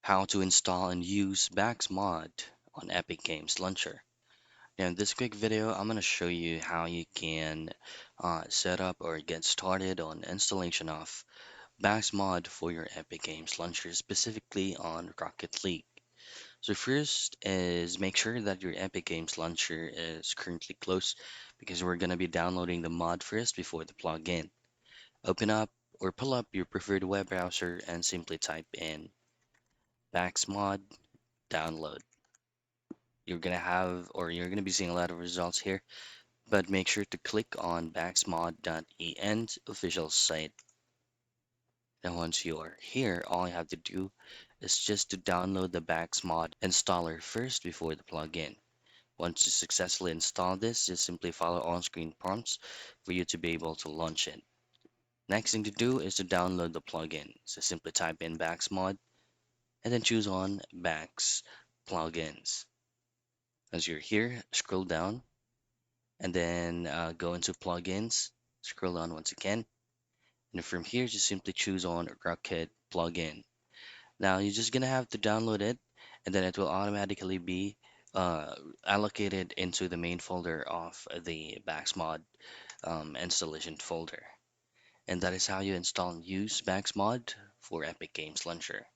how to install and use Bakkesmod on Epic Games Launcher. Now, in this quick video, I'm going to show you how you can set up or get started on installation of Bakkesmod for your Epic Games Launcher, specifically on Rocket League. So first is make sure that your Epic Games Launcher is currently closed because we're going to be downloading the mod first before the plugin. Open up or pull up your preferred web browser and simply type in Bakkesmod download. You're gonna be seeing a lot of results here, but make sure to click on backsmod.en's official site. And once you are here, all you have to do is just to download the Backsmod installer first before the plugin. Once you successfully install this, just simply follow on-screen prompts for you to be able to launch it. Next thing to do is to download the plugin. So simply type in Backsmod and then choose on Backs plugins. As you're here, scroll down and then go into plugins, scroll down once again, and from here just simply choose on Rocket plugin. Now you're just gonna have to download it, and then it will automatically be uh, allocated into the main folder of the Backsmod installation folder. And that is how you install and use Backsmod for Epic Games Launcher.